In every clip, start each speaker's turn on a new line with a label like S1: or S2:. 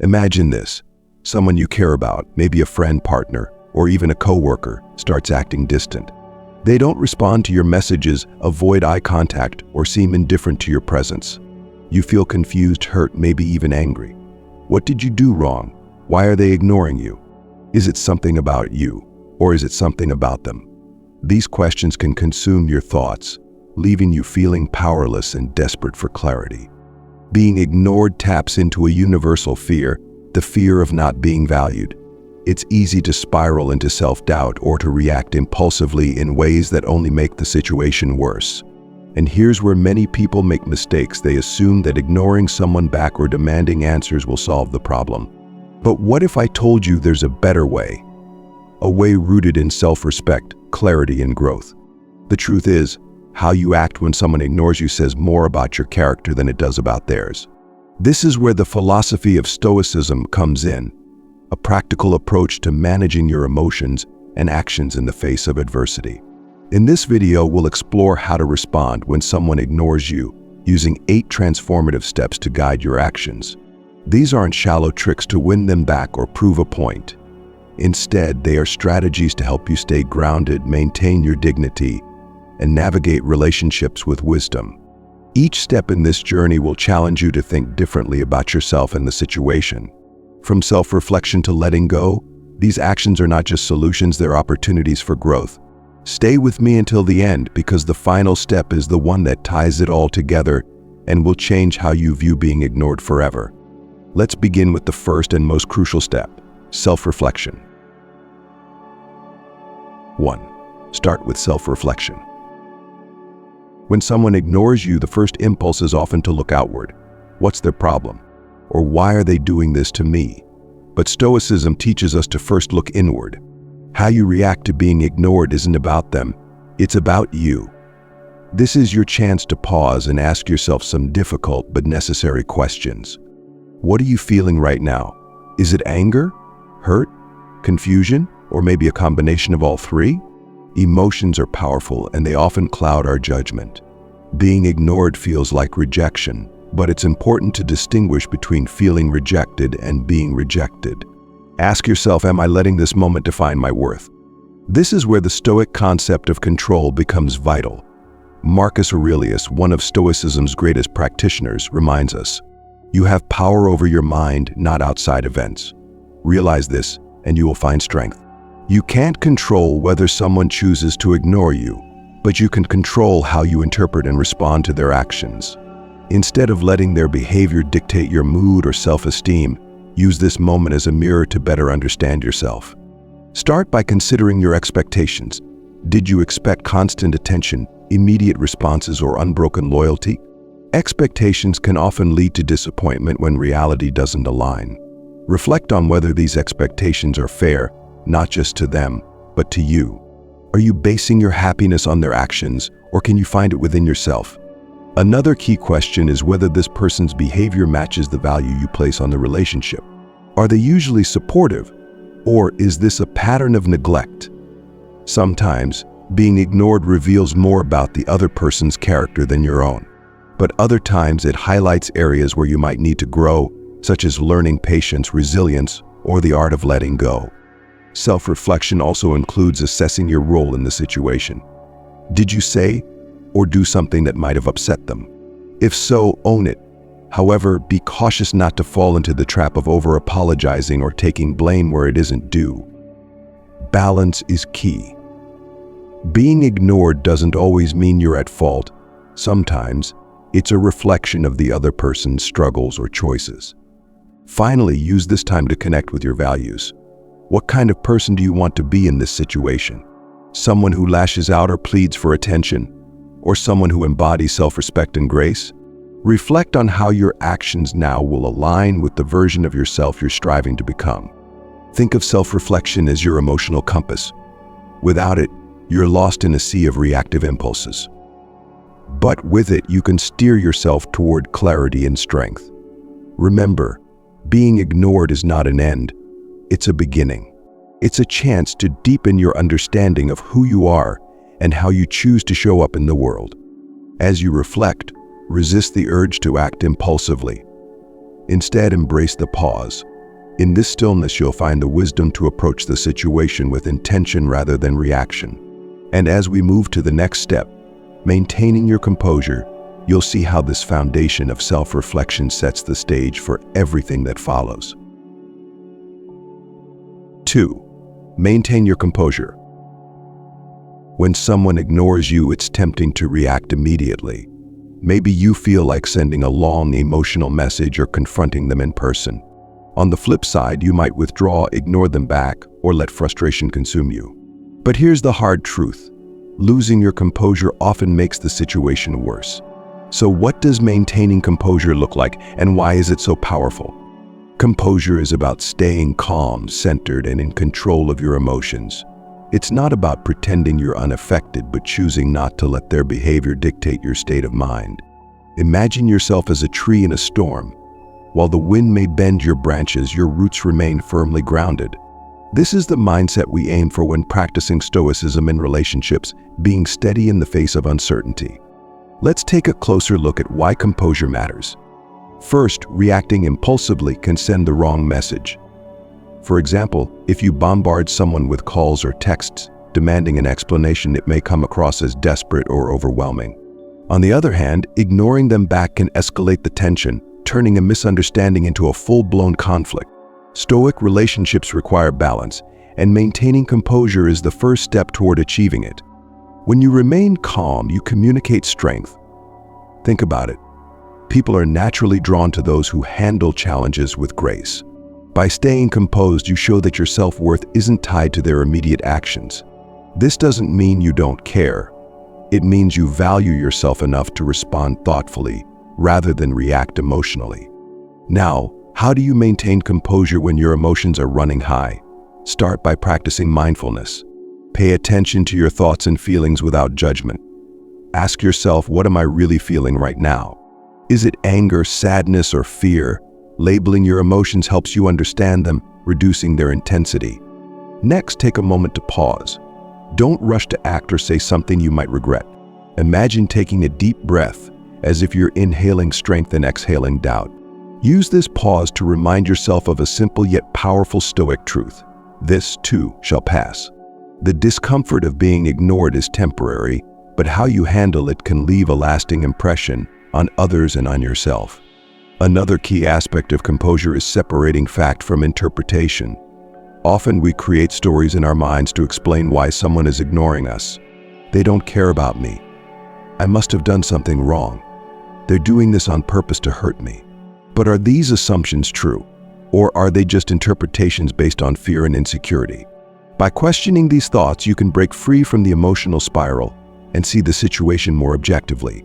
S1: Imagine this. Someone you care about, maybe a friend, partner, or even a coworker, starts acting distant. They don't respond to your messages, avoid eye contact, or seem indifferent to your presence. You feel confused, hurt, maybe even angry. What did you do wrong? Why are they ignoring you? Is it something about you, or is it something about them? These questions can consume your thoughts, leaving you feeling powerless and desperate for clarity. Being ignored taps into a universal fear, the fear of not being valued. It's easy to spiral into self-doubt or to react impulsively in ways that only make the situation worse. And here's where many people make mistakes. They assume that ignoring someone back or demanding answers will solve the problem. But what if I told you there's a better way? A way rooted in self-respect, clarity, and growth. The truth is, how you act when someone ignores you says more about your character than it does about theirs. This is where the philosophy of Stoicism comes in, a practical approach to managing your emotions and actions in the face of adversity. In this video, we'll explore how to respond when someone ignores you, using 8 transformative steps to guide your actions. These aren't shallow tricks to win them back or prove a point. Instead, they are strategies to help you stay grounded, maintain your dignity, and navigate relationships with wisdom. Each step in this journey will challenge you to think differently about yourself and the situation. From self-reflection to letting go, these actions are not just solutions, they're opportunities for growth. Stay with me until the end, because the final step is the one that ties it all together and will change how you view being ignored forever. Let's begin with the first and most crucial step, self-reflection. 1. Start with self-reflection. When someone ignores you, the first impulse is often to look outward. What's their problem? Or why are they doing this to me? But Stoicism teaches us to first look inward. How you react to being ignored isn't about them, it's about you. This is your chance to pause and ask yourself some difficult but necessary questions. What are you feeling right now? Is it anger, hurt, confusion, or maybe a combination of all three? Emotions are powerful and they often cloud our judgment. Being ignored feels like rejection, but it's important to distinguish between feeling rejected and being rejected. Ask yourself, am I letting this moment define my worth? This is where the Stoic concept of control becomes vital. Marcus Aurelius, one of Stoicism's greatest practitioners, reminds us, you have power over your mind, not outside events. Realize this, and you will find strength. You can't control whether someone chooses to ignore you, but you can control how you interpret and respond to their actions. Instead of letting their behavior dictate your mood or self-esteem, use this moment as a mirror to better understand yourself. Start by considering your expectations. Did you expect constant attention, immediate responses, or unbroken loyalty? Expectations can often lead to disappointment when reality doesn't align. Reflect on whether these expectations are fair, not just to them, but to you. Are you basing your happiness on their actions, or can you find it within yourself? Another key question is whether this person's behavior matches the value you place on the relationship. Are they usually supportive, or is this a pattern of neglect? Sometimes, being ignored reveals more about the other person's character than your own. But other times it highlights areas where you might need to grow, such as learning patience, resilience, or the art of letting go. Self-reflection also includes assessing your role in the situation. Did you say or do something that might have upset them? If so, own it. However, be cautious not to fall into the trap of over-apologizing or taking blame where it isn't due. Balance is key. Being ignored doesn't always mean you're at fault. Sometimes, it's a reflection of the other person's struggles or choices. Finally, use this time to connect with your values. What kind of person do you want to be in this situation? Someone who lashes out or pleads for attention? Or someone who embodies self-respect and grace? Reflect on how your actions now will align with the version of yourself you're striving to become. Think of self-reflection as your emotional compass. Without it, you're lost in a sea of reactive impulses. But with it, you can steer yourself toward clarity and strength. Remember, being ignored is not an end, it's a beginning. It's a chance to deepen your understanding of who you are and how you choose to show up in the world. As you reflect, resist the urge to act impulsively. Instead, embrace the pause. In this stillness, you'll find the wisdom to approach the situation with intention rather than reaction. And as we move to the next step, maintaining your composure, you'll see how this foundation of self-reflection sets the stage for everything that follows. 2. Maintain your composure. When someone ignores you, it's tempting to react immediately. Maybe you feel like sending a long emotional message or confronting them in person. On the flip side, you might withdraw, ignore them back, or let frustration consume you. But here's the hard truth. Losing your composure often makes the situation worse. So what does maintaining composure look like, and why is it so powerful? Composure is about staying calm, centered, and in control of your emotions. It's not about pretending you're unaffected, but choosing not to let their behavior dictate your state of mind. Imagine yourself as a tree in a storm. While the wind may bend your branches, your roots remain firmly grounded. This is the mindset we aim for when practicing stoicism in relationships, being steady in the face of uncertainty. Let's take a closer look at why composure matters. First, reacting impulsively can send the wrong message. For example, if you bombard someone with calls or texts demanding an explanation, it may come across as desperate or overwhelming. On the other hand, ignoring them back can escalate the tension, turning a misunderstanding into a full-blown conflict. Stoic relationships require balance, and maintaining composure is the first step toward achieving it. When you remain calm, you communicate strength. Think about it. People are naturally drawn to those who handle challenges with grace. By staying composed, you show that your self-worth isn't tied to their immediate actions. This doesn't mean you don't care. It means you value yourself enough to respond thoughtfully rather than react emotionally. Now, how do you maintain composure when your emotions are running high? Start by practicing mindfulness. Pay attention to your thoughts and feelings without judgment. Ask yourself, what am I really feeling right now? Is it anger, sadness, or fear? Labeling your emotions helps you understand them, reducing their intensity. Next, take a moment to pause. Don't rush to act or say something you might regret. Imagine taking a deep breath, as if you're inhaling strength and exhaling doubt. Use this pause to remind yourself of a simple yet powerful Stoic truth. This, too, shall pass. The discomfort of being ignored is temporary, but how you handle it can leave a lasting impression on others and on yourself. Another key aspect of composure is separating fact from interpretation. Often we create stories in our minds to explain why someone is ignoring us. They don't care about me. I must have done something wrong. They're doing this on purpose to hurt me. But are these assumptions true? Or are they just interpretations based on fear and insecurity? By questioning these thoughts, you can break free from the emotional spiral and see the situation more objectively.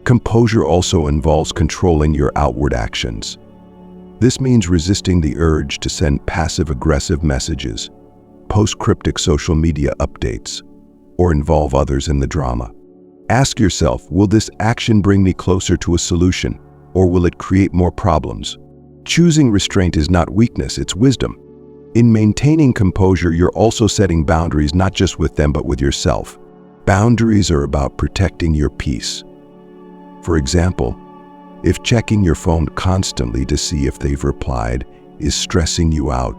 S1: Composure also involves controlling your outward actions. This means resisting the urge to send passive-aggressive messages, post cryptic social media updates, or involve others in the drama. Ask yourself, will this action bring me closer to a solution, or will it create more problems? Choosing restraint is not weakness, it's wisdom. In maintaining composure, you're also setting boundaries, not just with them, but with yourself. Boundaries are about protecting your peace. For example, if checking your phone constantly to see if they've replied is stressing you out,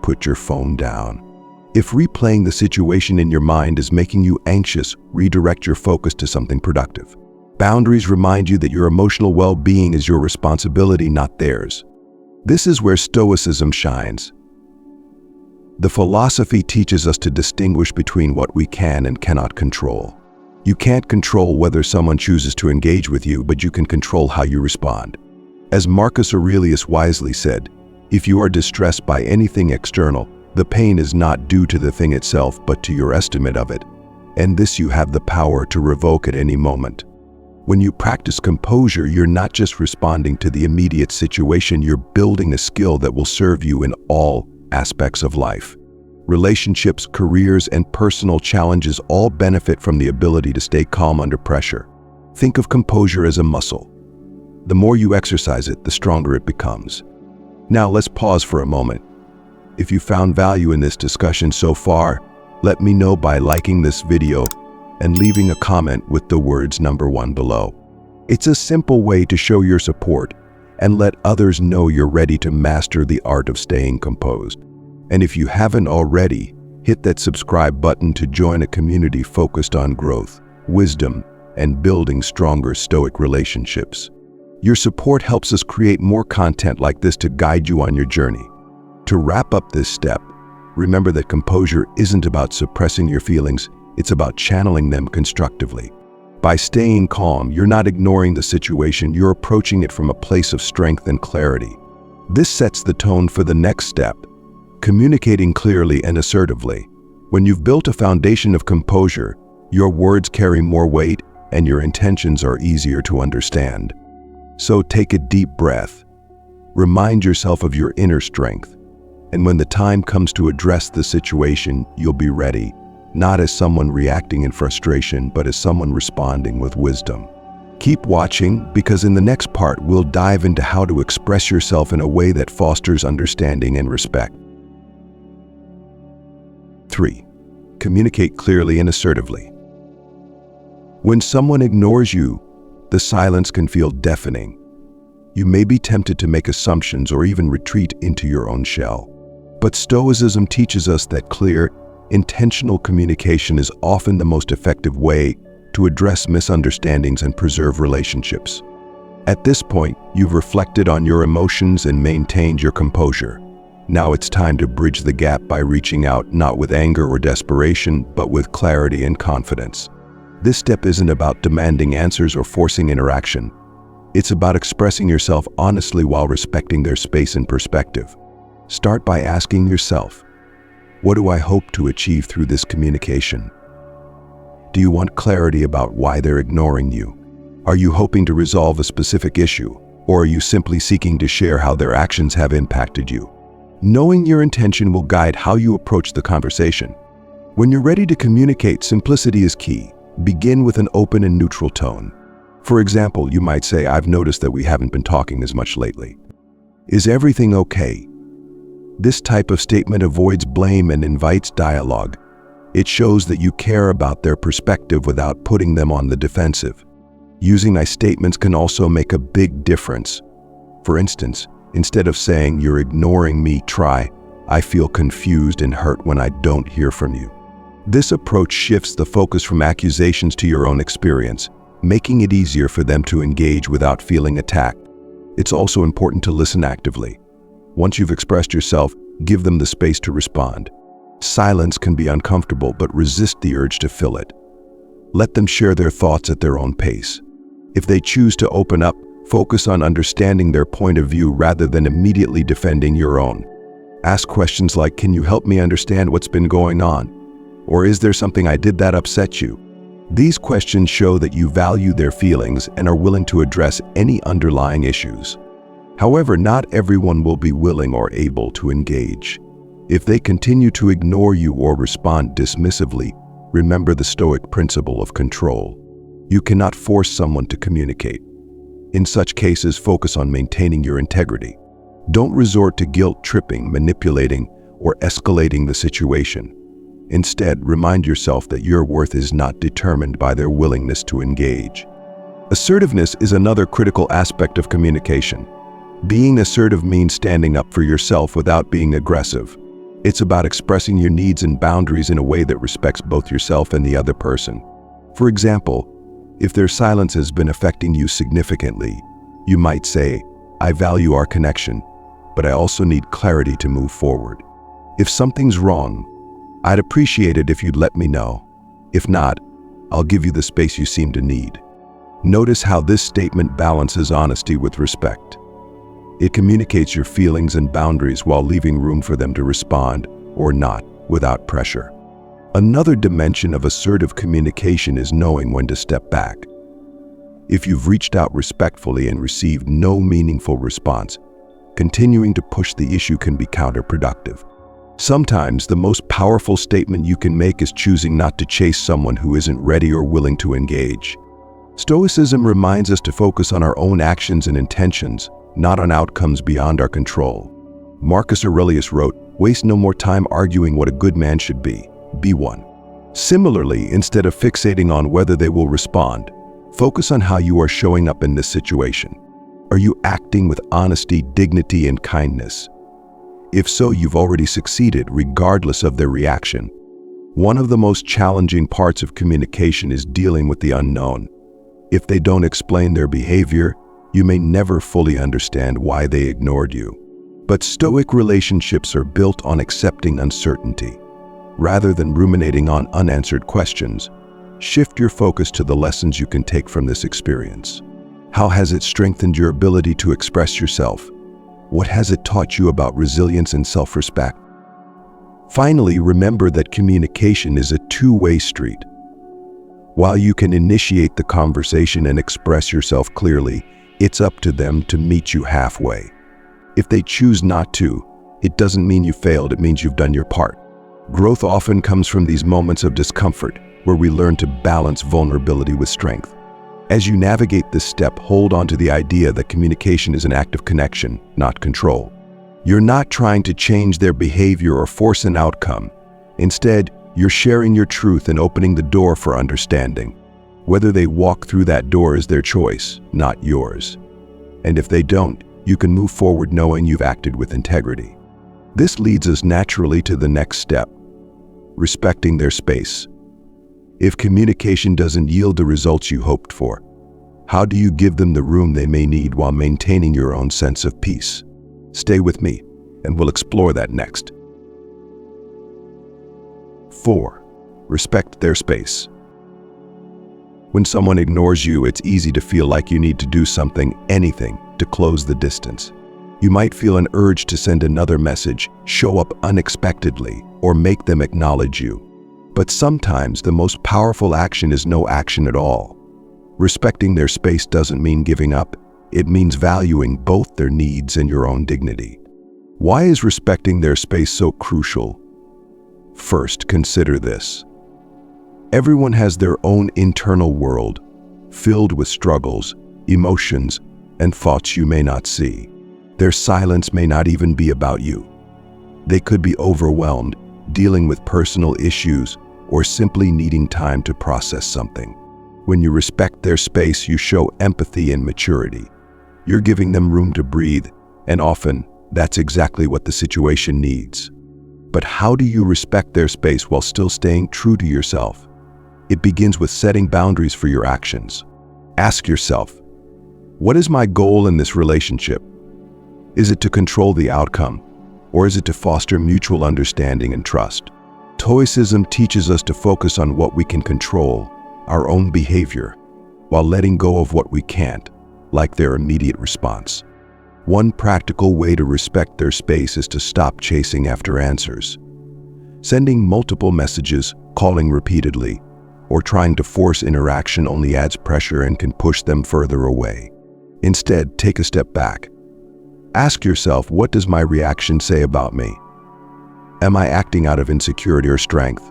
S1: put your phone down. If replaying the situation in your mind is making you anxious, redirect your focus to something productive. Boundaries remind you that your emotional well-being is your responsibility, not theirs. This is where Stoicism shines. The philosophy teaches us to distinguish between what we can and cannot control. You can't control whether someone chooses to engage with you, but you can control how you respond. As Marcus Aurelius wisely said, if you are distressed by anything external, the pain is not due to the thing itself, but to your estimate of it. And this you have the power to revoke at any moment. When you practice composure, you're not just responding to the immediate situation, you're building a skill that will serve you in all aspects of life. Relationships, careers, and personal challenges all benefit from the ability to stay calm under pressure. Think of composure as a muscle. The more you exercise it, the stronger it becomes. Now let's pause for a moment. If you found value in this discussion so far, let me know by liking this video and leaving a comment with the words #1 below. It's a simple way to show your support and let others know you're ready to master the art of staying composed. And if you haven't already, hit that subscribe button to join a community focused on growth, wisdom, and building stronger Stoic relationships. Your support helps us create more content like this to guide you on your journey. To wrap up this step, remember that composure isn't about suppressing your feelings, it's about channeling them constructively. By staying calm, you're not ignoring the situation, you're approaching it from a place of strength and clarity. This sets the tone for the next step, communicating clearly and assertively. When you've built a foundation of composure, your words carry more weight and your intentions are easier to understand. So take a deep breath. Remind yourself of your inner strength. And when the time comes to address the situation, you'll be ready, not as someone reacting in frustration, but as someone responding with wisdom. Keep watching, because in the next part, we'll dive into how to express yourself in a way that fosters understanding and respect. 3. Communicate clearly and assertively. When someone ignores you, the silence can feel deafening. You may be tempted to make assumptions or even retreat into your own shell. But Stoicism teaches us that clear, intentional communication is often the most effective way to address misunderstandings and preserve relationships. At this point, you've reflected on your emotions and maintained your composure. Now it's time to bridge the gap by reaching out not with anger or desperation, but with clarity and confidence. This step isn't about demanding answers or forcing interaction. It's about expressing yourself honestly while respecting their space and perspective. Start by asking yourself, what do I hope to achieve through this communication? Do you want clarity about why they're ignoring you? Are you hoping to resolve a specific issue, or are you simply seeking to share how their actions have impacted you? Knowing your intention will guide how you approach the conversation. When you're ready to communicate, simplicity is key. Begin with an open and neutral tone. For example, you might say, I've noticed that we haven't been talking as much lately. Is everything okay? This type of statement avoids blame and invites dialogue. It shows that you care about their perspective without putting them on the defensive. Using I statements can also make a big difference. For instance, instead of saying, you're ignoring me, try, I feel confused and hurt when I don't hear from you. This approach shifts the focus from accusations to your own experience, making it easier for them to engage without feeling attacked. It's also important to listen actively. Once you've expressed yourself, give them the space to respond. Silence can be uncomfortable, but resist the urge to fill it. Let them share their thoughts at their own pace. If they choose to open up, focus on understanding their point of view rather than immediately defending your own. Ask questions like, can you help me understand what's been going on? Or is there something I did that upset you? These questions show that you value their feelings and are willing to address any underlying issues. However, not everyone will be willing or able to engage. If they continue to ignore you or respond dismissively, remember the Stoic principle of control. You cannot force someone to communicate. In such cases, focus on maintaining your integrity. Don't resort to guilt-tripping, manipulating, or escalating the situation. Instead, remind yourself that your worth is not determined by their willingness to engage. Assertiveness is another critical aspect of communication. Being assertive means standing up for yourself without being aggressive. It's about expressing your needs and boundaries in a way that respects both yourself and the other person. For example, if their silence has been affecting you significantly, you might say, I value our connection, but I also need clarity to move forward. If something's wrong, I'd appreciate it if you'd let me know. If not, I'll give you the space you seem to need. Notice how this statement balances honesty with respect. It communicates your feelings and boundaries while leaving room for them to respond, or not, without pressure. Another dimension of assertive communication is knowing when to step back. If you've reached out respectfully and received no meaningful response, continuing to push the issue can be counterproductive. Sometimes the most powerful statement you can make is choosing not to chase someone who isn't ready or willing to engage. Stoicism reminds us to focus on our own actions and intentions, not on outcomes beyond our control. Marcus Aurelius wrote, "Waste no more time arguing what a good man should be one." Similarly, instead of fixating on whether they will respond, focus on how you are showing up in this situation. Are you acting with honesty, dignity, and kindness? If so, you've already succeeded, regardless of their reaction. One of the most challenging parts of communication is dealing with the unknown. If they don't explain their behavior, you may never fully understand why they ignored you. But Stoic relationships are built on accepting uncertainty. Rather than ruminating on unanswered questions, shift your focus to the lessons you can take from this experience. How has it strengthened your ability to express yourself? What has it taught you about resilience and self-respect? Finally, remember that communication is a two-way street. While you can initiate the conversation and express yourself clearly, it's up to them to meet you halfway. If they choose not to, it doesn't mean you failed, it means you've done your part. Growth often comes from these moments of discomfort, where we learn to balance vulnerability with strength. As you navigate this step, hold on to the idea that communication is an act of connection, not control. You're not trying to change their behavior or force an outcome. Instead, you're sharing your truth and opening the door for understanding. Whether they walk through that door is their choice, not yours. And if they don't, you can move forward knowing you've acted with integrity. This leads us naturally to the next step: respecting their space. If communication doesn't yield the results you hoped for, how do you give them the room they may need while maintaining your own sense of peace? Stay with me, and we'll explore that next. 4. Respect their space. When someone ignores you, it's easy to feel like you need to do something, anything, to close the distance. You might feel an urge to send another message, show up unexpectedly, or make them acknowledge you. But sometimes the most powerful action is no action at all. Respecting their space doesn't mean giving up. It means valuing both their needs and your own dignity. Why is respecting their space so crucial? First, consider this. Everyone has their own internal world, filled with struggles, emotions, and thoughts you may not see. Their silence may not even be about you. They could be overwhelmed, dealing with personal issues, or simply needing time to process something. When you respect their space, you show empathy and maturity. You're giving them room to breathe, and often, that's exactly what the situation needs. But how do you respect their space while still staying true to yourself? It begins with setting boundaries for your actions. Ask yourself, what is my goal in this relationship? Is it to control the outcome, or is it to foster mutual understanding and trust? Stoicism teaches us to focus on what we can control, our own behavior, while letting go of what we can't, like their immediate response. One practical way to respect their space is to stop chasing after answers. Sending multiple messages, calling repeatedly, or trying to force interaction only adds pressure and can push them further away. Instead, take a step back. Ask yourself, what does my reaction say about me? Am I acting out of insecurity or strength?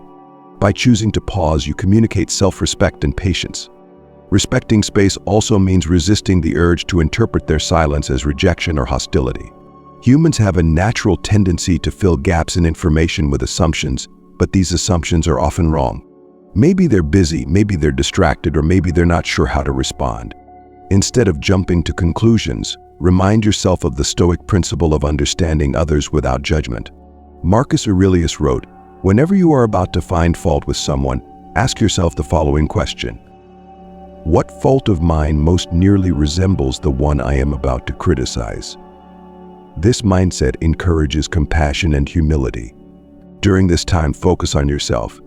S1: By choosing to pause, you communicate self-respect and patience. Respecting space also means resisting the urge to interpret their silence as rejection or hostility. Humans have a natural tendency to fill gaps in information with assumptions, but these assumptions are often wrong. Maybe they're busy, maybe they're distracted, or maybe they're not sure how to respond. Instead of jumping to conclusions, remind yourself of the Stoic principle of understanding others without judgment. Marcus Aurelius wrote, "Whenever you are about to find fault with someone, ask yourself the following question: what fault of mine most nearly resembles the one I am about to criticize?" This mindset encourages compassion and humility. During this time, focus on yourself.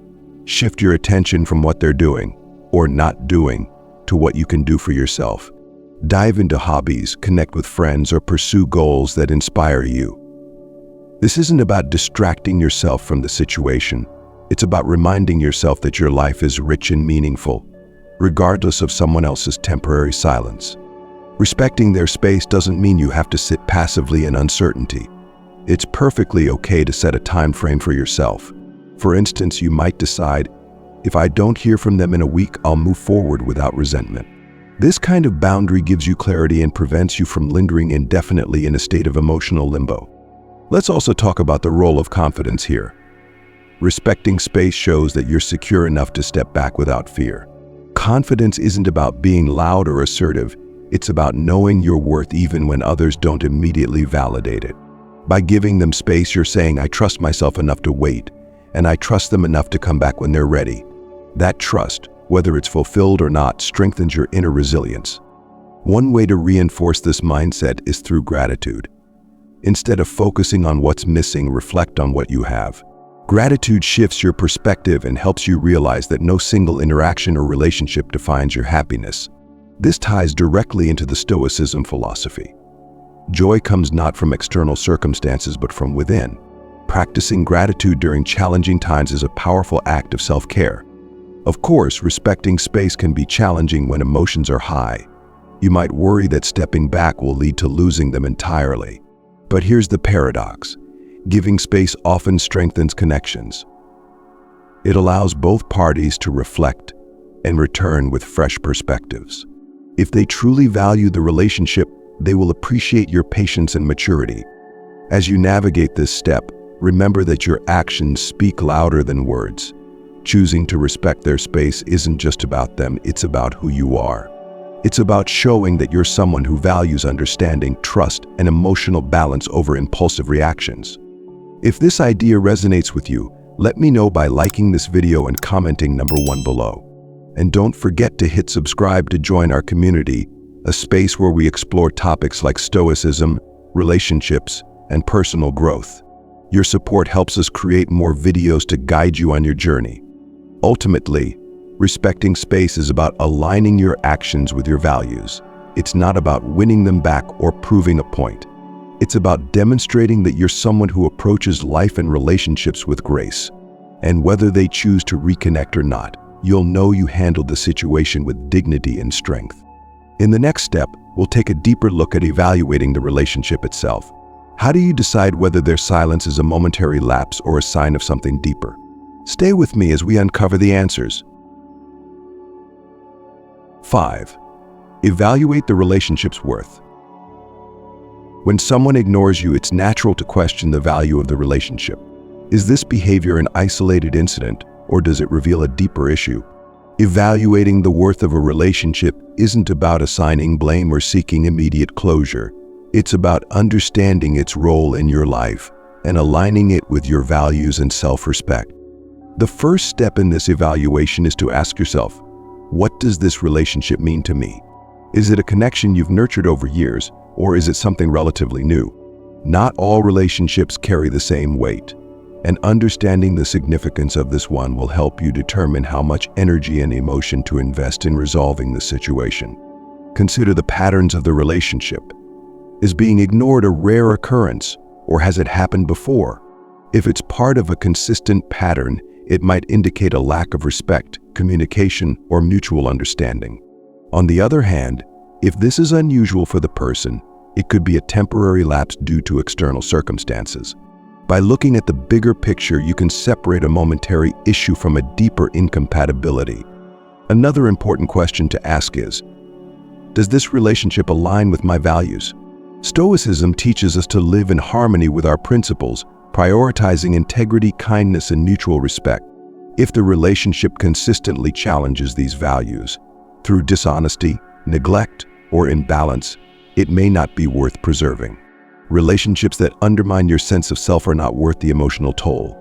S1: Shift your attention from what they're doing, or not doing, to what you can do for yourself. Dive into hobbies, connect with friends, or pursue goals that inspire you. This isn't about distracting yourself from the situation. It's about reminding yourself that your life is rich and meaningful, regardless of someone else's temporary silence. Respecting their space doesn't mean you have to sit passively in uncertainty. It's perfectly okay to set a time frame for yourself. For instance, you might decide, if I don't hear from them in a week, I'll move forward without resentment. This kind of boundary gives you clarity and prevents you from lingering indefinitely in a state of emotional limbo. Let's also talk about the role of confidence here. Respecting space shows that you're secure enough to step back without fear. Confidence isn't about being loud or assertive. It's about knowing your worth even when others don't immediately validate it. By giving them space, you're saying, I trust myself enough to wait, and I trust them enough to come back when they're ready. That trust, whether it's fulfilled or not, strengthens your inner resilience. One way to reinforce this mindset is through gratitude. Instead of focusing on what's missing, reflect on what you have. Gratitude shifts your perspective and helps you realize that no single interaction or relationship defines your happiness. This ties directly into the Stoicism philosophy. Joy comes not from external circumstances but from within. Practicing gratitude during challenging times is a powerful act of self-care. Of course, respecting space can be challenging when emotions are high. You might worry that stepping back will lead to losing them entirely. But here's the paradox. Giving space often strengthens connections. It allows both parties to reflect and return with fresh perspectives. If they truly value the relationship, they will appreciate your patience and maturity. As you navigate this step, remember that your actions speak louder than words. Choosing to respect their space isn't just about them, it's about who you are. It's about showing that you're someone who values understanding, trust, and emotional balance over impulsive reactions. If this idea resonates with you, let me know by liking this video and commenting number 1 below. And don't forget to hit subscribe to join our community, a space where we explore topics like stoicism, relationships, and personal growth. Your support helps us create more videos to guide you on your journey. Ultimately, respecting space is about aligning your actions with your values. It's not about winning them back or proving a point. It's about demonstrating that you're someone who approaches life and relationships with grace. And whether they choose to reconnect or not, you'll know you handled the situation with dignity and strength. In the next step, we'll take a deeper look at evaluating the relationship itself. How do you decide whether their silence is a momentary lapse or a sign of something deeper? Stay with me as we uncover the answers. 5. Evaluate the relationship's worth. When someone ignores you, it's natural to question the value of the relationship. Is this behavior an isolated incident, or does it reveal a deeper issue? Evaluating the worth of a relationship isn't about assigning blame or seeking immediate closure. It's about understanding its role in your life and aligning it with your values and self-respect. The first step in this evaluation is to ask yourself, what does this relationship mean to me? Is it a connection you've nurtured over years, or is it something relatively new? Not all relationships carry the same weight, and understanding the significance of this one will help you determine how much energy and emotion to invest in resolving the situation. Consider the patterns of the relationship. Is being ignored a rare occurrence, or has it happened before? If it's part of a consistent pattern, it might indicate a lack of respect, communication, or mutual understanding. On the other hand, if this is unusual for the person, it could be a temporary lapse due to external circumstances. By looking at the bigger picture, you can separate a momentary issue from a deeper incompatibility. Another important question to ask is, does this relationship align with my values? Stoicism teaches us to live in harmony with our principles, prioritizing integrity, kindness, and mutual respect. If the relationship consistently challenges these values, through dishonesty, neglect, or imbalance, it may not be worth preserving. Relationships that undermine your sense of self are not worth the emotional toll.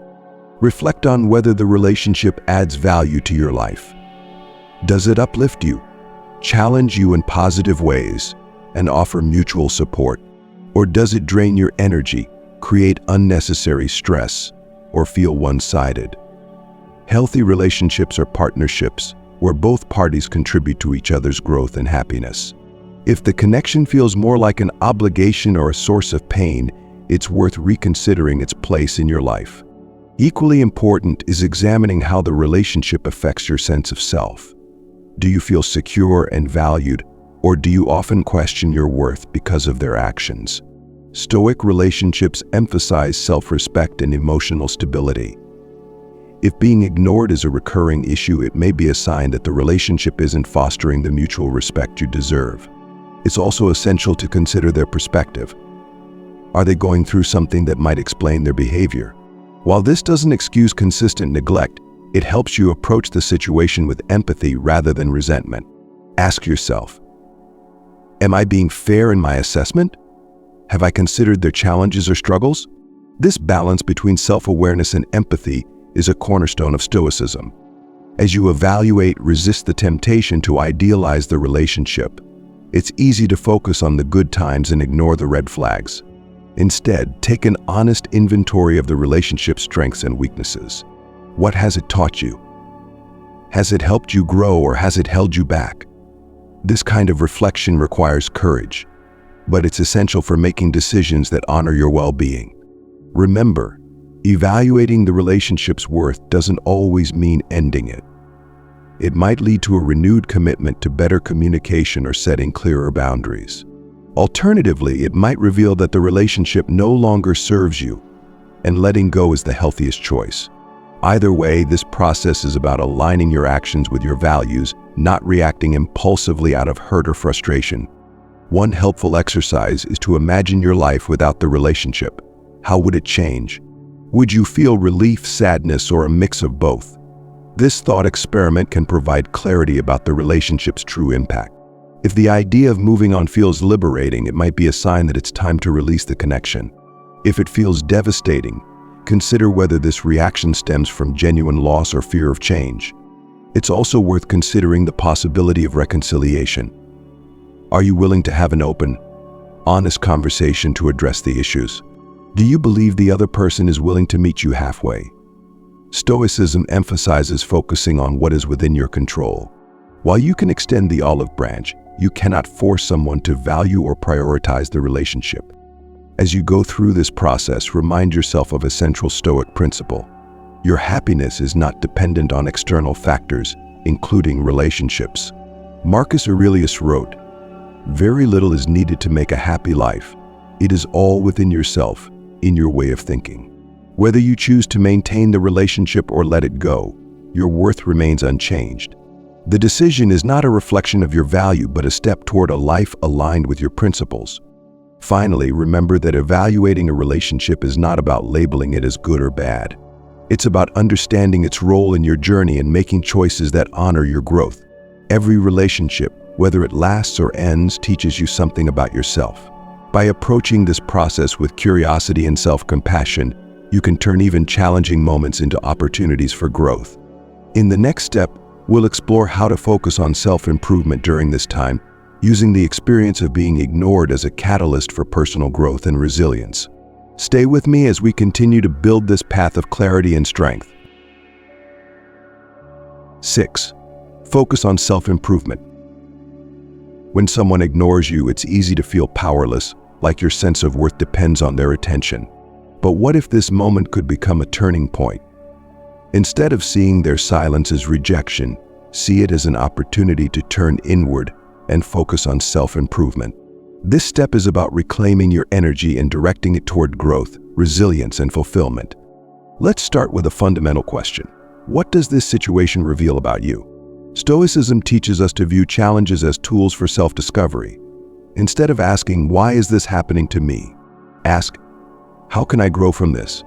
S1: Reflect on whether the relationship adds value to your life. Does it uplift you, challenge you in positive ways, and offer mutual support? Or does it drain your energy, create unnecessary stress, or feel one-sided? Healthy relationships are partnerships where both parties contribute to each other's growth and happiness. If the connection feels more like an obligation or a source of pain, it's worth reconsidering its place in your life. Equally important is examining how the relationship affects your sense of self. Do you feel secure and valued, or do you often question your worth because of their actions? Stoic relationships emphasize self-respect and emotional stability. If being ignored is a recurring issue, it may be a sign that the relationship isn't fostering the mutual respect you deserve. It's also essential to consider their perspective. Are they going through something that might explain their behavior? While this doesn't excuse consistent neglect, it helps you approach the situation with empathy rather than resentment. Ask yourself, Am I being fair in my assessment? Have I considered their challenges or struggles? This balance between self-awareness and empathy is a cornerstone of Stoicism. As you evaluate, resist the temptation to idealize the relationship. It's easy to focus on the good times and ignore the red flags. Instead, take an honest inventory of the relationship's strengths and weaknesses. What has it taught you? Has it helped you grow or has it held you back? This kind of reflection requires courage, but it's essential for making decisions that honor your well-being. Remember, evaluating the relationship's worth doesn't always mean ending it. It might lead to a renewed commitment to better communication or setting clearer boundaries. Alternatively, it might reveal that the relationship no longer serves you, and letting go is the healthiest choice. Either way, this process is about aligning your actions with your values, not reacting impulsively out of hurt or frustration. One helpful exercise is to imagine your life without the relationship. How would it change? Would you feel relief, sadness, or a mix of both? This thought experiment can provide clarity about the relationship's true impact. If the idea of moving on feels liberating, it might be a sign that it's time to release the connection. If it feels devastating, consider whether this reaction stems from genuine loss or fear of change. It's also worth considering the possibility of reconciliation. Are you willing to have an open, honest conversation to address the issues? Do you believe the other person is willing to meet you halfway? Stoicism emphasizes focusing on what is within your control. While you can extend the olive branch, you cannot force someone to value or prioritize the relationship. As you go through this process, remind yourself of a central Stoic principle. Your happiness is not dependent on external factors, including relationships. Marcus Aurelius wrote, "Very little is needed to make a happy life. It is all within yourself, in your way of thinking." Whether you choose to maintain the relationship or let it go, your worth remains unchanged. The decision is not a reflection of your value, but a step toward a life aligned with your principles. Finally, remember that evaluating a relationship is not about labeling it as good or bad. It's about understanding its role in your journey and making choices that honor your growth. Every relationship, whether it lasts or ends, teaches you something about yourself. By approaching this process with curiosity and self-compassion, you can turn even challenging moments into opportunities for growth. In the next step, we'll explore how to focus on self-improvement during this time, using the experience of being ignored as a catalyst for personal growth and resilience. Stay with me as we continue to build this path of clarity and strength. 6. Focus on self-improvement. When someone ignores you, it's easy to feel powerless, like your sense of worth depends on their attention. But what if this moment could become a turning point? Instead of seeing their silence as rejection, see it as an opportunity to turn inward and focus on self-improvement. This step is about reclaiming your energy and directing it toward growth, resilience, and fulfillment. Let's start with a fundamental question. What does this situation reveal about you? Stoicism teaches us to view challenges as tools for self-discovery. Instead of asking, "Why is this happening to me?" ask, "How can I grow from this?"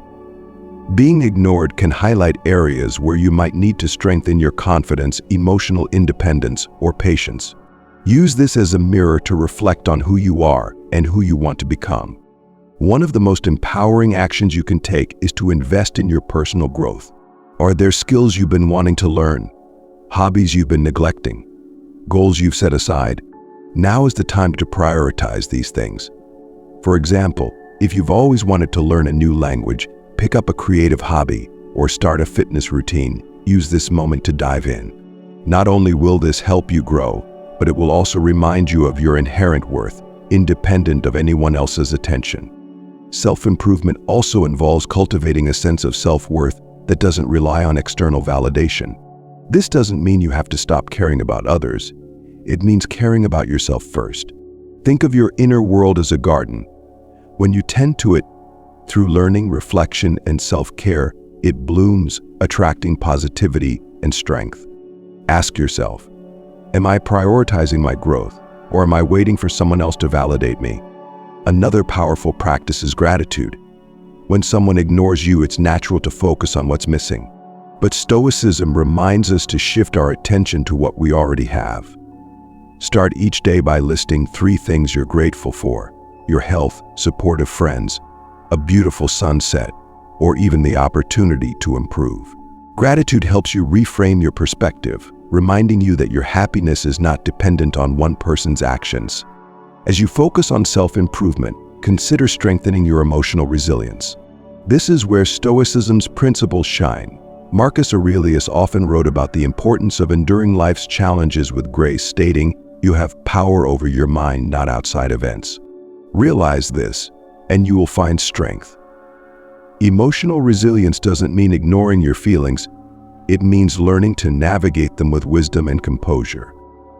S1: Being ignored can highlight areas where you might need to strengthen your confidence, emotional independence, or patience. Use this as a mirror to reflect on who you are and who you want to become. One of the most empowering actions you can take is to invest in your personal growth. Are there skills you've been wanting to learn? Hobbies you've been neglecting? Goals you've set aside? Now is the time to prioritize these things. For example, if you've always wanted to learn a new language, pick up a creative hobby, or start a fitness routine, use this moment to dive in. Not only will this help you grow, but it will also remind you of your inherent worth, independent of anyone else's attention. Self-improvement also involves cultivating a sense of self-worth that doesn't rely on external validation. This doesn't mean you have to stop caring about others. It means caring about yourself first. Think of your inner world as a garden. When you tend to it, through learning, reflection, and self-care, it blooms, attracting positivity and strength. Ask yourself, am I prioritizing my growth, or am I waiting for someone else to validate me? Another powerful practice is gratitude. When someone ignores you, it's natural to focus on what's missing. But Stoicism reminds us to shift our attention to what we already have. Start each day by listing 3 things you're grateful for: your health, supportive friends, a beautiful sunset, or even the opportunity to improve. Gratitude helps you reframe your perspective, reminding you that your happiness is not dependent on one person's actions. As you focus on self-improvement, consider strengthening your emotional resilience. This is where Stoicism's principles shine. Marcus Aurelius often wrote about the importance of enduring life's challenges with grace, stating, "You have power over your mind, not outside events." Realize this, and you will find strength. Emotional resilience doesn't mean ignoring your feelings. It means learning to navigate them with wisdom and composure.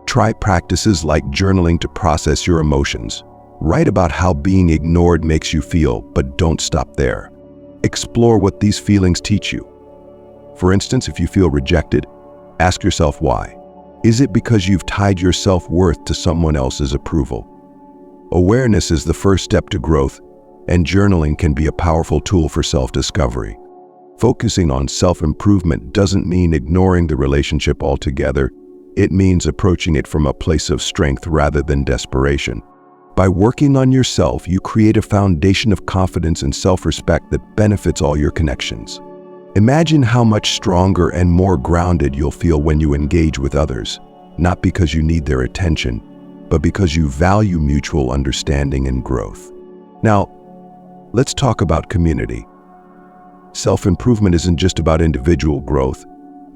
S1: Try practices like journaling to process your emotions. Write about how being ignored makes you feel, but don't stop there. Explore what these feelings teach you. For instance, if you feel rejected, ask yourself why. Is it because you've tied your self-worth to someone else's approval? Awareness is the first step to growth, and journaling can be a powerful tool for self-discovery. Focusing on self-improvement doesn't mean ignoring the relationship altogether. It means approaching it from a place of strength rather than desperation. By working on yourself, you create a foundation of confidence and self-respect that benefits all your connections. Imagine how much stronger and more grounded you'll feel when you engage with others, not because you need their attention, but because you value mutual understanding and growth. Now, let's talk about community. Self-improvement isn't just about individual growth.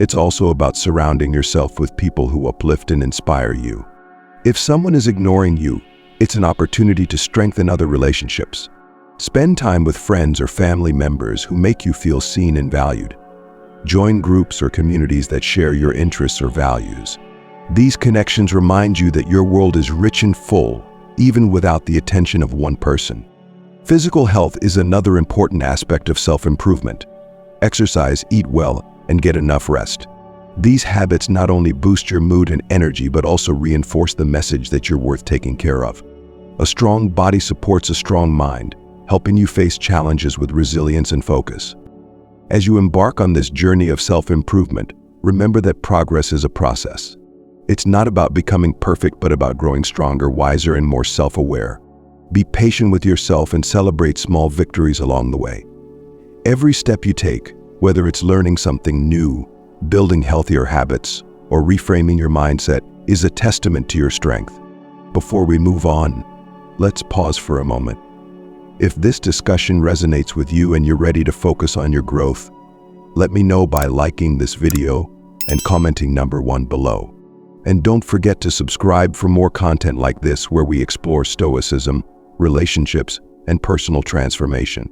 S1: It's also about surrounding yourself with people who uplift and inspire you. If someone is ignoring you, it's an opportunity to strengthen other relationships. Spend time with friends or family members who make you feel seen and valued. Join groups or communities that share your interests or values. These connections remind you that your world is rich and full, even without the attention of one person. Physical health is another important aspect of self-improvement. Exercise, eat well, and get enough rest. These habits not only boost your mood and energy, but also reinforce the message that you're worth taking care of. A strong body supports a strong mind, helping you face challenges with resilience and focus. As you embark on this journey of self-improvement, remember that progress is a process. It's not about becoming perfect, but about growing stronger, wiser, and more self-aware. Be patient with yourself and celebrate small victories along the way. Every step you take, whether it's learning something new, building healthier habits, or reframing your mindset, is a testament to your strength. Before we move on, let's pause for a moment. If this discussion resonates with you and you're ready to focus on your growth, let me know by liking this video and commenting number 1 below. And don't forget to subscribe for more content like this, where we explore stoicism, relationships, and personal transformation.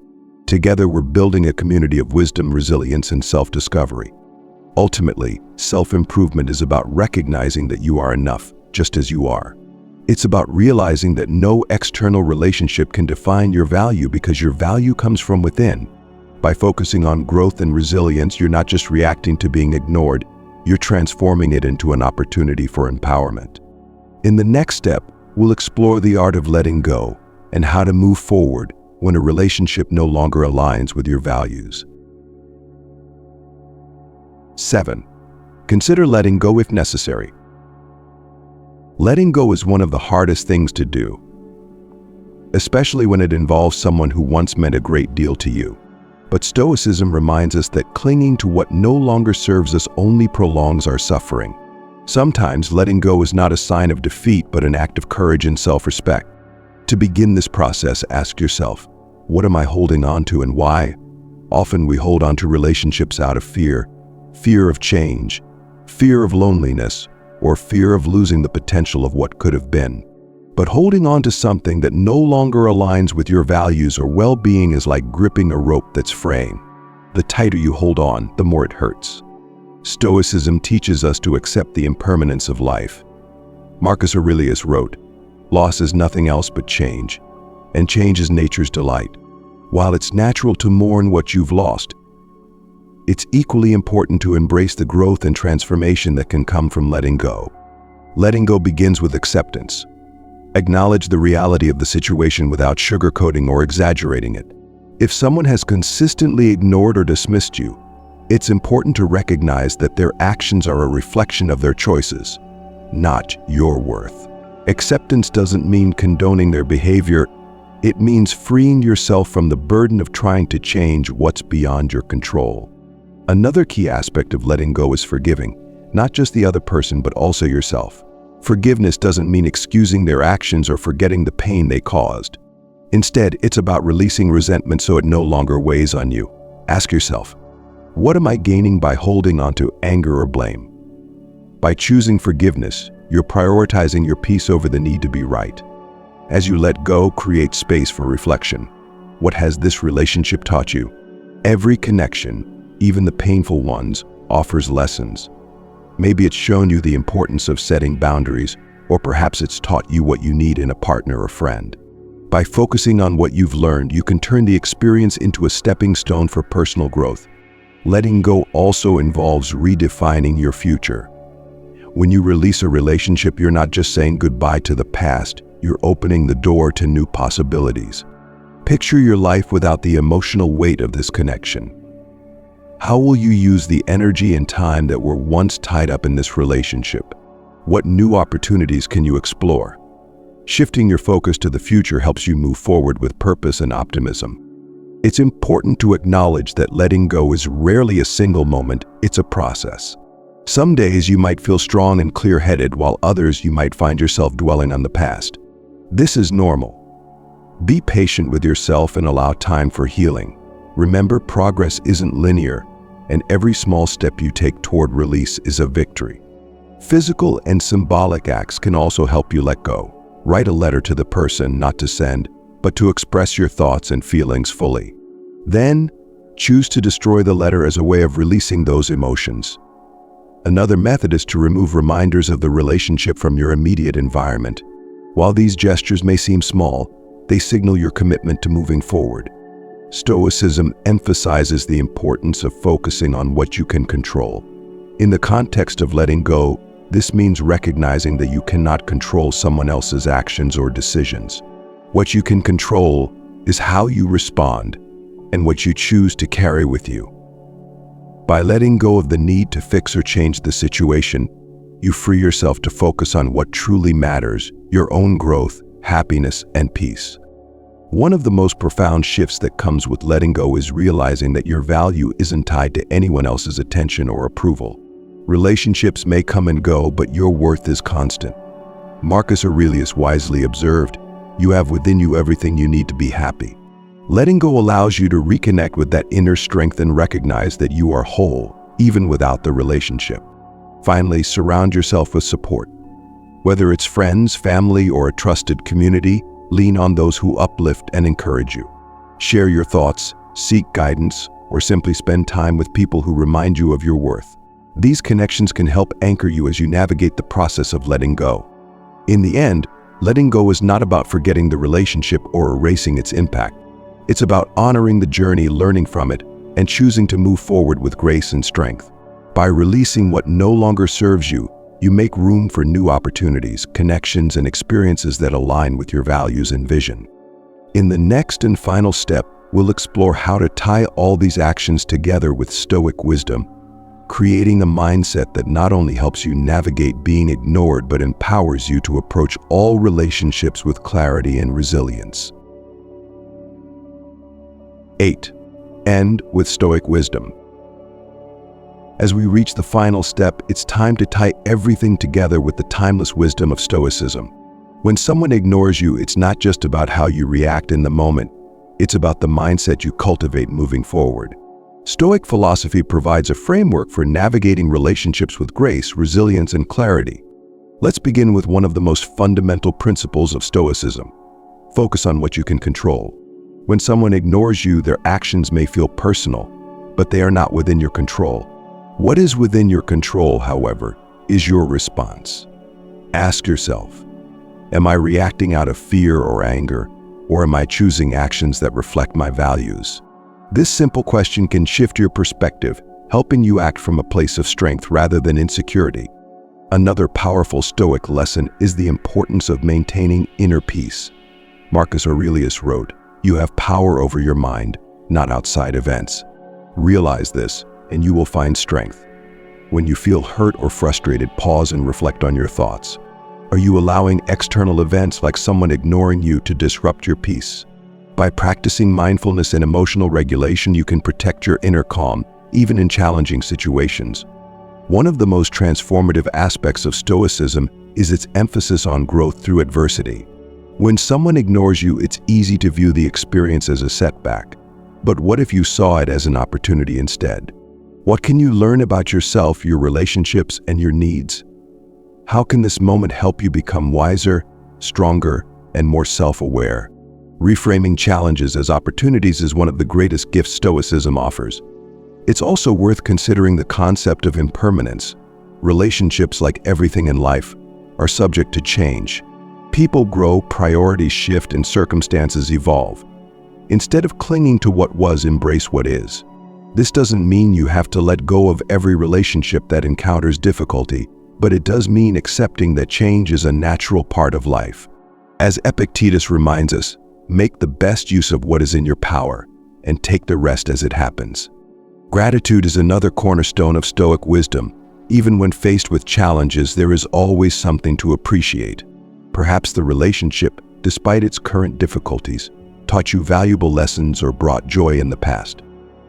S1: Together, we're building a community of wisdom, resilience, and self-discovery. Ultimately, self-improvement is about recognizing that you are enough, just as you are. It's about realizing that no external relationship can define your value, because your value comes from within. By focusing on growth and resilience, you're not just reacting to being ignored, you're transforming it into an opportunity for empowerment. In the next step, we'll explore the art of letting go and how to move forward when a relationship no longer aligns with your values. 7. Consider letting go if necessary. Letting go is one of the hardest things to do, especially when it involves someone who once meant a great deal to you. But Stoicism reminds us that clinging to what no longer serves us only prolongs our suffering. Sometimes letting go is not a sign of defeat, but an act of courage and self-respect. To begin this process, ask yourself, what am I holding on to and why? Often we hold on to relationships out of fear of change, fear of loneliness, or fear of losing the potential of what could have been. But holding on to something that no longer aligns with your values or well-being is like gripping a rope that's fraying. The tighter you hold on, the more it hurts. Stoicism teaches us to accept the impermanence of life. Marcus Aurelius wrote, "Loss is nothing else but change, and change is nature's delight." While it's natural to mourn what you've lost, it's equally important to embrace the growth and transformation that can come from letting go. Letting go begins with acceptance. Acknowledge the reality of the situation without sugarcoating or exaggerating it. If someone has consistently ignored or dismissed you, it's important to recognize that their actions are a reflection of their choices, not your worth. Acceptance doesn't mean condoning their behavior. It means freeing yourself from the burden of trying to change what's beyond your control. Another key aspect of letting go is forgiving, not just the other person, but also yourself. Forgiveness doesn't mean excusing their actions or forgetting the pain they caused. Instead, it's about releasing resentment so it no longer weighs on you. Ask yourself, what am I gaining by holding on to anger or blame? By choosing forgiveness, you're prioritizing your peace over the need to be right. As you let go, create space for reflection. What has this relationship taught you? Every connection, even the painful ones, offers lessons. Maybe it's shown you the importance of setting boundaries, or perhaps it's taught you what you need in a partner or friend. By focusing on what you've learned, you can turn the experience into a stepping stone for personal growth. Letting go also involves redefining your future. When you release a relationship, you're not just saying goodbye to the past, you're opening the door to new possibilities. Picture your life without the emotional weight of this connection. How will you use the energy and time that were once tied up in this relationship? What new opportunities can you explore? Shifting your focus to the future helps you move forward with purpose and optimism. It's important to acknowledge that letting go is rarely a single moment, it's a process. Some days you might feel strong and clear-headed, while others you might find yourself dwelling on the past. This is normal. Be patient with yourself and allow time for healing. Remember, progress isn't linear, and every small step you take toward release is a victory. Physical and symbolic acts can also help you let go. Write a letter to the person, not to send, but to express your thoughts and feelings fully. Then, choose to destroy the letter as a way of releasing those emotions. Another method is to remove reminders of the relationship from your immediate environment. While these gestures may seem small, they signal your commitment to moving forward. Stoicism emphasizes the importance of focusing on what you can control. In the context of letting go, this means recognizing that you cannot control someone else's actions or decisions. What you can control is how you respond and what you choose to carry with you. By letting go of the need to fix or change the situation, you free yourself to focus on what truly matters: your own growth, happiness, and peace. One of the most profound shifts that comes with letting go is realizing that your value isn't tied to anyone else's attention or approval. Relationships may come and go, but your worth is constant. Marcus Aurelius wisely observed, "You have within you everything you need to be happy." Letting go allows you to reconnect with that inner strength and recognize that you are whole, even without the relationship. Finally, surround yourself with support. Whether it's friends, family, or a trusted community, lean on those who uplift and encourage you. Share your thoughts, seek guidance, or simply spend time with people who remind you of your worth. These connections can help anchor you as you navigate the process of letting go. In the end, letting go is not about forgetting the relationship or erasing its impact. It's about honoring the journey, learning from it, and choosing to move forward with grace and strength. By releasing what no longer serves you, you make room for new opportunities, connections, and experiences that align with your values and vision. In the next and final step, we'll explore how to tie all these actions together with Stoic wisdom, creating a mindset that not only helps you navigate being ignored, but empowers you to approach all relationships with clarity and resilience. 8. End with Stoic wisdom. As we reach the final step, it's time to tie everything together with the timeless wisdom of Stoicism. When someone ignores you, it's not just about how you react in the moment, it's about the mindset you cultivate moving forward. Stoic philosophy provides a framework for navigating relationships with grace, resilience, and clarity. Let's begin with one of the most fundamental principles of Stoicism. Focus on what you can control. When someone ignores you, their actions may feel personal, but they are not within your control. What is within your control, however, is your response. Ask yourself, am I reacting out of fear or anger, or am I choosing actions that reflect my values? This simple question can shift your perspective, helping you act from a place of strength rather than insecurity. Another powerful Stoic lesson is the importance of maintaining inner peace. Marcus Aurelius wrote, "You have power over your mind, not outside events." Realize this, and you will find strength. When you feel hurt or frustrated, pause and reflect on your thoughts. Are you allowing external events like someone ignoring you to disrupt your peace? By practicing mindfulness and emotional regulation, you can protect your inner calm, even in challenging situations. One of the most transformative aspects of Stoicism is its emphasis on growth through adversity. When someone ignores you, it's easy to view the experience as a setback. But what if you saw it as an opportunity instead? What can you learn about yourself, your relationships, and your needs? How can this moment help you become wiser, stronger, and more self-aware? Reframing challenges as opportunities is one of the greatest gifts Stoicism offers. It's also worth considering the concept of impermanence. Relationships, like everything in life, are subject to change. People grow, priorities shift, and circumstances evolve. Instead of clinging to what was, embrace what is. This doesn't mean you have to let go of every relationship that encounters difficulty, but it does mean accepting that change is a natural part of life. As Epictetus reminds us, make the best use of what is in your power, and take the rest as it happens. Gratitude is another cornerstone of Stoic wisdom. Even when faced with challenges, there is always something to appreciate. Perhaps the relationship, despite its current difficulties, taught you valuable lessons or brought joy in the past.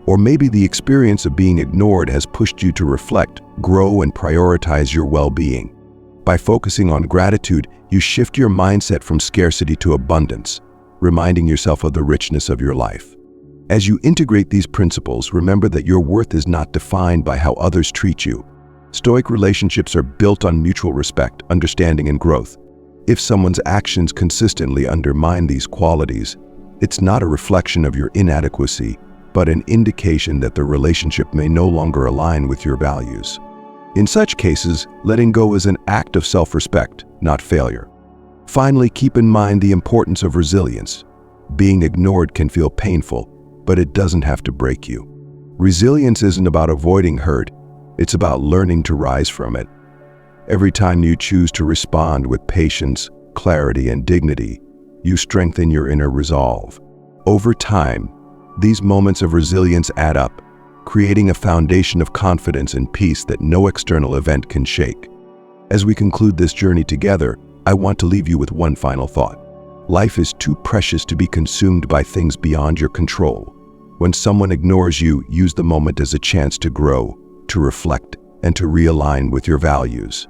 S1: Or maybe the experience of being ignored has pushed you to reflect, grow, and prioritize your well-being. By focusing on gratitude, you shift your mindset from scarcity to abundance, reminding yourself of the richness of your life. As you integrate these principles, remember that your worth is not defined by how others treat you. Stoic relationships are built on mutual respect, understanding, and growth. If someone's actions consistently undermine these qualities, it's not a reflection of your inadequacy, but an indication that the relationship may no longer align with your values. In such cases, letting go is an act of self-respect, not failure. Finally, keep in mind the importance of resilience. Being ignored can feel painful, but it doesn't have to break you. Resilience isn't about avoiding hurt, it's about learning to rise from it. Every time you choose to respond with patience, clarity, and dignity, you strengthen your inner resolve. Over time, these moments of resilience add up, creating a foundation of confidence and peace that no external event can shake. As we conclude this journey together, I want to leave you with one final thought. Life is too precious to be consumed by things beyond your control. When someone ignores you, use the moment as a chance to grow, to reflect, and to realign with your values.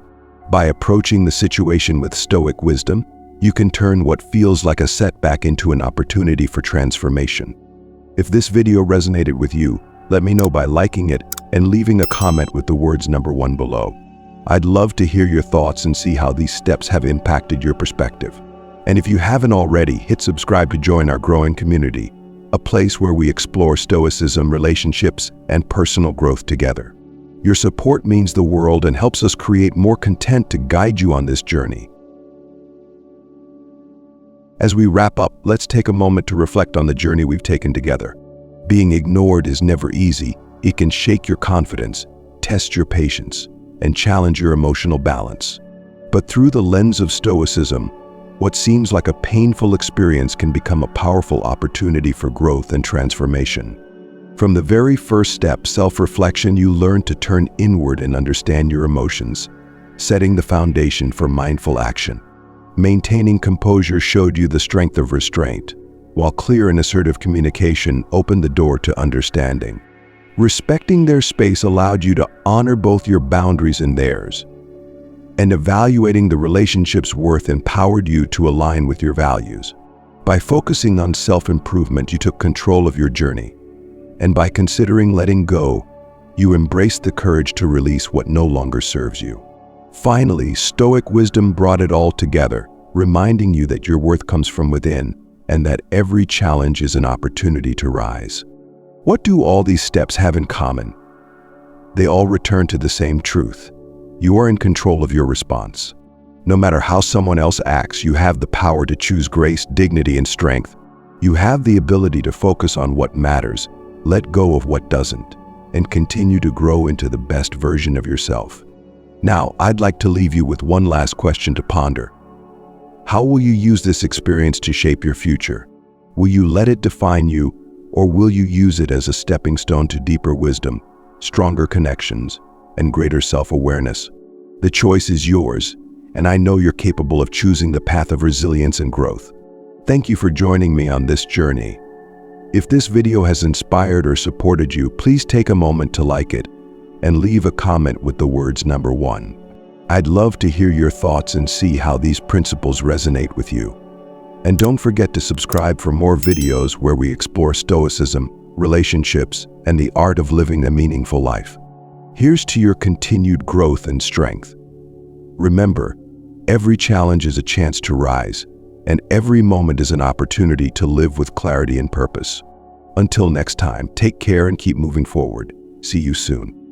S1: By approaching the situation with Stoic wisdom, you can turn what feels like a setback into an opportunity for transformation. If this video resonated with you, let me know by liking it and leaving a comment with the words #1 below. I'd love to hear your thoughts and see how these steps have impacted your perspective. And if you haven't already, hit subscribe to join our growing community, a place where we explore Stoicism, relationships, and personal growth together. Your support means the world and helps us create more content to guide you on this journey. As we wrap up, let's take a moment to reflect on the journey we've taken together. Being ignored is never easy. It can shake your confidence, test your patience, and challenge your emotional balance. But through the lens of Stoicism, what seems like a painful experience can become a powerful opportunity for growth and transformation. From the very first step, self-reflection, you learn to turn inward and understand your emotions, setting the foundation for mindful action. Maintaining composure showed you the strength of restraint, while clear and assertive communication opened the door to understanding. Respecting their space allowed you to honor both your boundaries and theirs. And evaluating the relationship's worth empowered you to align with your values. By focusing on self-improvement, you took control of your journey. And by considering letting go, you embraced the courage to release what no longer serves you. Finally, Stoic wisdom brought it all together, reminding you that your worth comes from within and that every challenge is an opportunity to rise. What do all these steps have in common? They all return to the same truth. You are in control of your response. No matter how someone else acts, you have the power to choose grace, dignity, and strength. You have the ability to focus on what matters, let go of what doesn't, and continue to grow into the best version of yourself. Now, I'd like to leave you with one last question to ponder. How will you use this experience to shape your future? Will you let it define you, or will you use it as a stepping stone to deeper wisdom, stronger connections, and greater self-awareness. The choice is yours, and I know you're capable of choosing the path of resilience and growth. Thank you for joining me on this journey. If this video has inspired or supported you, please take a moment to like it and leave a comment with the words number 1. I'd love to hear your thoughts and see how these principles resonate with you. And don't forget to subscribe for more videos where we explore stoicism, relationships, and the art of living a meaningful life. Here's to your continued growth and strength. Remember, every challenge is a chance to rise, and every moment is an opportunity to live with clarity and purpose. Until next time, take care and keep moving forward. See you soon.